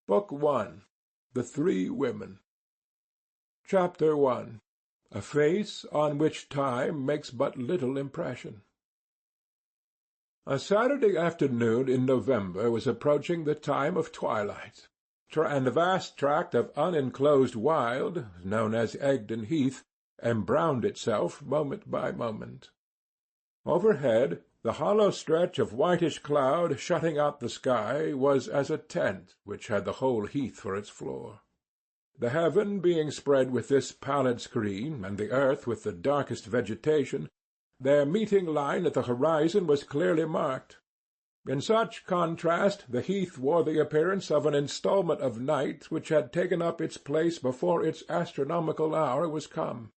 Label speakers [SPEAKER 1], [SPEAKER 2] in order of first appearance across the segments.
[SPEAKER 1] Book 1. The Three Women. Chapter 1. A Face on which Time makes but little impression. A Saturday afternoon in November was approaching the time of twilight, and the vast tract of unenclosed wild, known as Egdon Heath, embrowned itself moment by moment. Overhead, the hollow stretch of whitish cloud shutting out the sky was as a tent which had the whole heath for its floor. The heaven being spread with this pallid screen, and the earth with the darkest vegetation, their meeting line at the horizon was clearly marked. In such contrast the heath wore the appearance of an instalment of night which had taken up its place before its astronomical hour was come.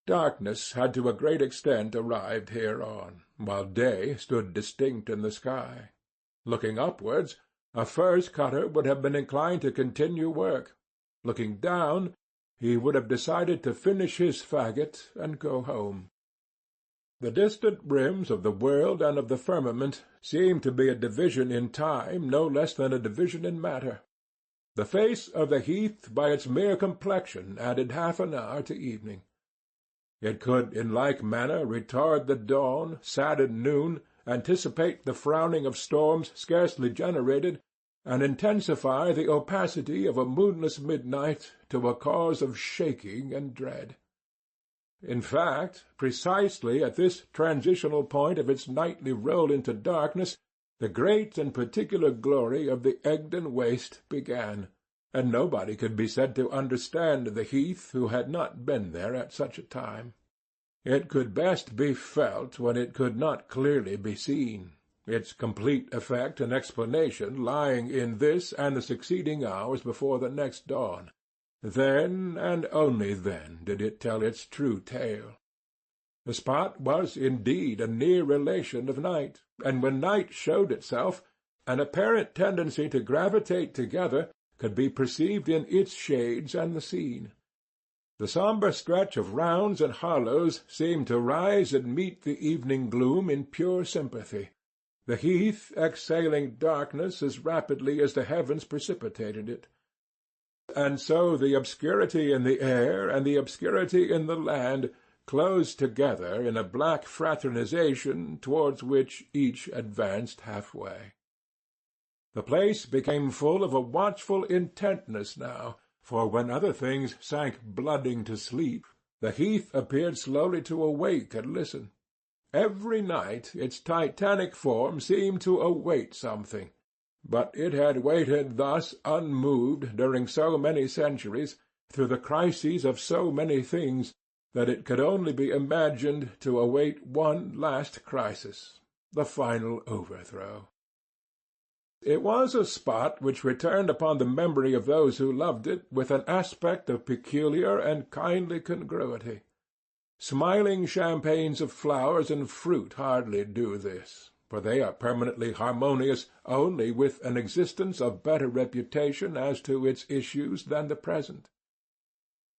[SPEAKER 1] Darkness had to a great extent arrived hereon, while day stood distinct in the sky. Looking upwards, a furze-cutter would have been inclined to continue work. Looking down, he would have decided to finish his faggot and go home. The distant rims of the world and of the firmament seemed to be a division in time no less than a division in matter. The face of the heath by its mere complexion added half an hour to evening. It could in like manner retard the dawn, sadden noon, anticipate the frowning of storms scarcely generated, and intensify the opacity of a moonless midnight to a cause of shaking and dread. In fact, precisely at this transitional point of its nightly roll into darkness, the great and particular glory of the Egdon waste began, and nobody could be said to understand the heath who had not been there at such a time. It could best be felt when it could not clearly be seen, its complete effect and explanation lying in this and the succeeding hours before the next dawn. Then, and only then, did it tell its true tale. The spot was indeed a near relation of night, and when night showed itself, an apparent tendency to gravitate together could be perceived in its shades and the scene. The sombre stretch of rounds and hollows seemed to rise and meet the evening gloom in pure sympathy, the heath exhaling darkness as rapidly as the heavens precipitated it. And so the obscurity in the air and the obscurity in the land closed together in a black fraternization towards which each advanced half-way. The place became full of a watchful intentness now, for when other things sank blooding to sleep, the heath appeared slowly to awake and listen. Every night its titanic form seemed to await something, but it had waited thus unmoved during so many centuries, through the crises of so many things, that it could only be imagined to await one last crisis, the final overthrow. It was a spot which returned upon the memory of those who loved it with an aspect of peculiar and kindly congruity. Smiling champagnes of flowers and fruit hardly do this, for they are permanently harmonious only with an existence of better reputation as to its issues than the present.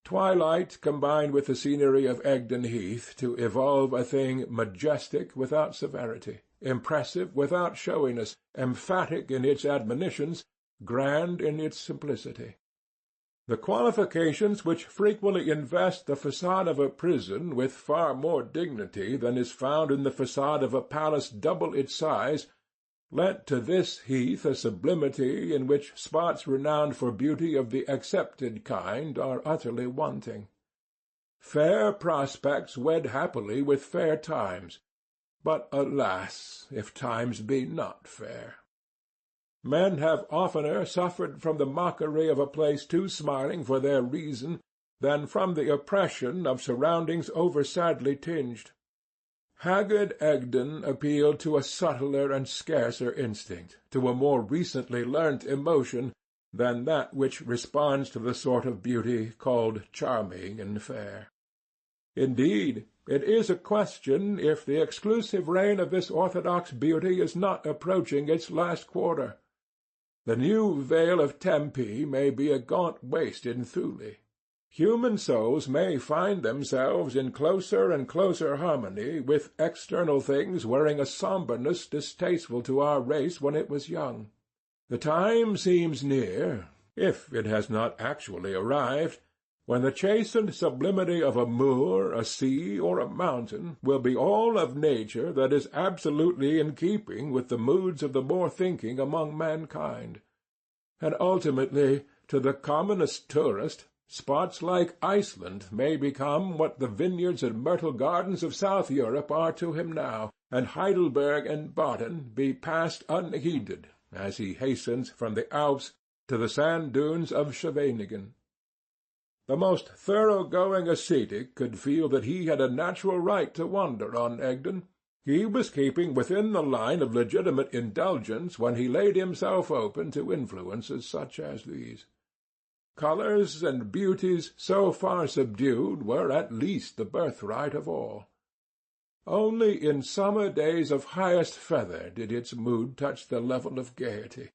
[SPEAKER 1] Twilight combined with the scenery of Egdon Heath to evolve a thing majestic without severity, impressive without showiness, emphatic in its admonitions, grand in its simplicity. The qualifications which frequently invest the façade of a prison with far more dignity than is found in the façade of a palace double its size lent to this heath a sublimity in which spots renowned for beauty of the accepted kind are utterly wanting. Fair prospects wed happily with fair times, but alas, if times be not fair! Men have oftener suffered from the mockery of a place too smiling for their reason than from the oppression of surroundings over-sadly tinged. Haggard Egdon appealed to a subtler and scarcer instinct, to a more recently learnt emotion than that which responds to the sort of beauty called charming and fair. Indeed, it is a question if the exclusive reign of this orthodox beauty is not approaching its last quarter. The new vale of Tempe may be a gaunt waste in Thule. Human souls may find themselves in closer and closer harmony with external things wearing a sombreness distasteful to our race when it was young. The time seems near, if it has not actually arrived, when the chastened sublimity of a moor, a sea, or a mountain will be all of nature that is absolutely in keeping with the moods of the more thinking among mankind. And ultimately, to the commonest tourist, spots like Iceland may become what the vineyards and myrtle gardens of South Europe are to him now, and Heidelberg and Baden be passed unheeded as he hastens from the Alps to the sand dunes of Scheveningen. The most thorough-going ascetic could feel that he had a natural right to wonder on Egdon. He was keeping within the line of legitimate indulgence when he laid himself open to influences such as these. Colours and beauties so far subdued were at least the birthright of all. Only in summer days of highest feather did its mood touch the level of gaiety.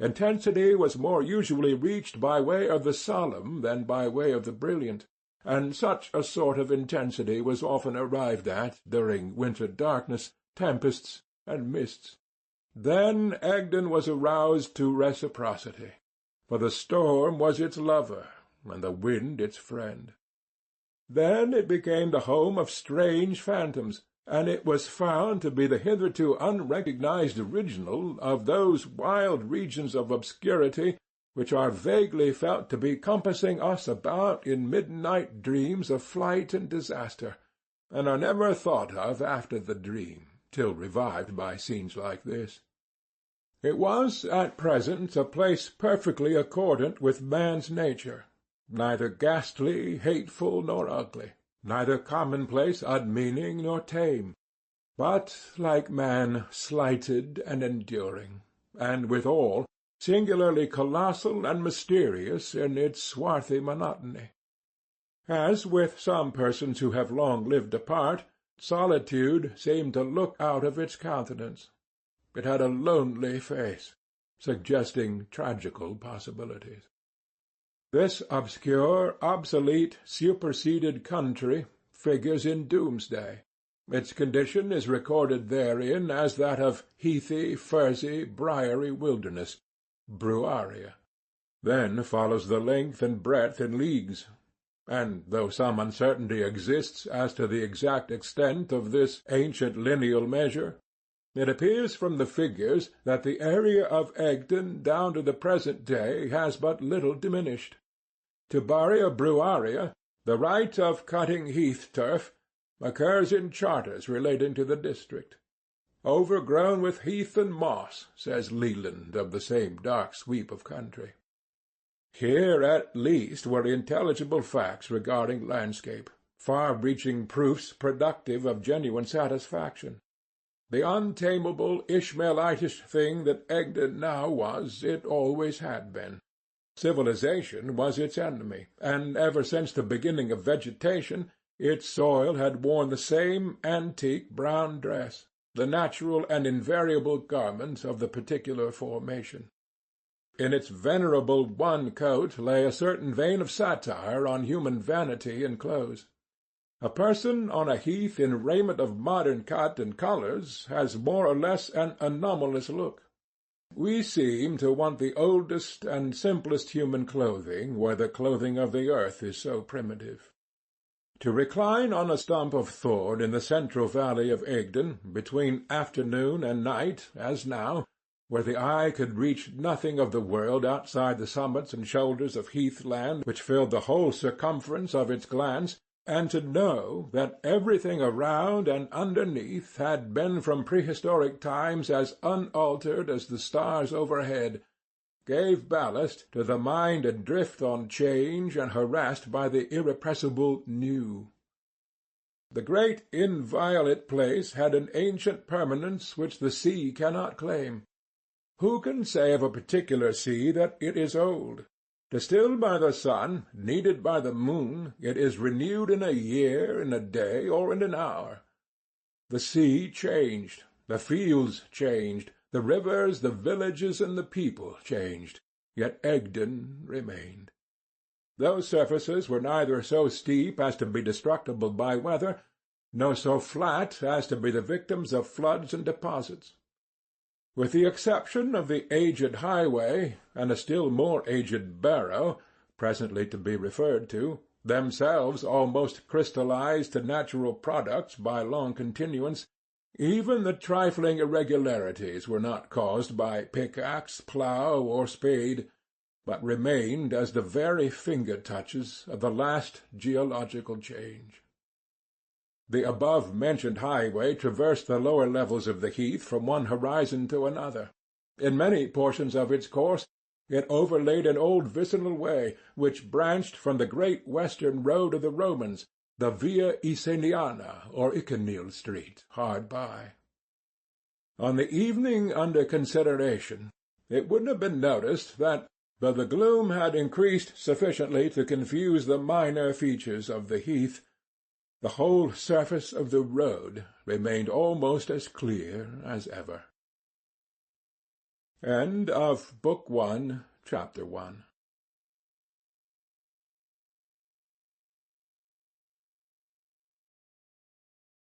[SPEAKER 1] Intensity was more usually reached by way of the solemn than by way of the brilliant, and such a sort of intensity was often arrived at during winter darkness, tempests, and mists. Then Egdon was aroused to reciprocity, for the storm was its lover, and the wind its friend. Then it became the home of strange phantoms, and it was found to be the hitherto unrecognized original of those wild regions of obscurity which are vaguely felt to be compassing us about in midnight dreams of flight and disaster, and are never thought of after the dream, till revived by scenes like this. It was at present a place perfectly accordant with man's nature, neither ghastly, hateful, nor ugly, neither commonplace, unmeaning, nor tame, but, like man, slighted and enduring, and withal singularly colossal and mysterious in its swarthy monotony. As with some persons who have long lived apart, solitude seemed to look out of its countenance. It had a lonely face, suggesting tragical possibilities. This obscure, obsolete, superseded country figures in Doomsday. Its condition is recorded therein as that of heathy, furzy, briery wilderness, Bruaria. Then follows the length and breadth in leagues, and though some uncertainty exists as to the exact extent of this ancient lineal measure, it appears from the figures that the area of Egdon down to the present day has but little diminished. To Baria Bruaria, the right of cutting heath-turf occurs in charters relating to the district. Overgrown with heath and moss, says Leland of the same dark sweep of country. Here at least were intelligible facts regarding landscape, far-reaching proofs productive of genuine satisfaction. The untamable Ishmaelitish thing that Egdon now was, it always had been. Civilization was its enemy, and ever since the beginning of vegetation, its soil had worn the same antique brown dress, the natural and invariable garment of the particular formation. In its venerable one coat lay a certain vein of satire on human vanity in clothes. A person on a heath in raiment of modern cut and colours has more or less an anomalous look. We seem to want the oldest and simplest human clothing where the clothing of the earth is so primitive. To recline on a stump of thorn in the central valley of Egdon, between afternoon and night, as now, where the eye could reach nothing of the world outside the summits and shoulders of heathland which filled the whole circumference of its glance, and to know that everything around and underneath had been from prehistoric times as unaltered as the stars overhead, gave ballast to the mind adrift on change and harassed by the irrepressible new. The great inviolate place had an ancient permanence which the sea cannot claim. Who can say of a particular sea that it is old? Distilled by the sun, kneaded by the moon, it is renewed in a year, in a day, or in an hour. The sea changed, the fields changed, the rivers, the villages, and the people changed, yet Egdon remained. Those surfaces were neither so steep as to be destructible by weather, nor so flat as to be the victims of floods and deposits. With the exception of the aged highway, and a still more aged barrow, presently to be referred to, themselves almost crystallized to natural products by long continuance, even the trifling irregularities were not caused by pickaxe, plough, or spade, but remained as the very finger-touches of the last geological change. The above-mentioned highway traversed the lower levels of the heath from one horizon to another. In many portions of its course it overlaid an old vicinal way, which branched from the great western road of the Romans, the Via Iceniana, or Iconil Street, hard by. On the evening under consideration, it would have been noticed that, though the gloom had increased sufficiently to confuse the minor features of the heath, the whole surface of the road remained almost as clear as ever. End of Book 1, Chapter 1.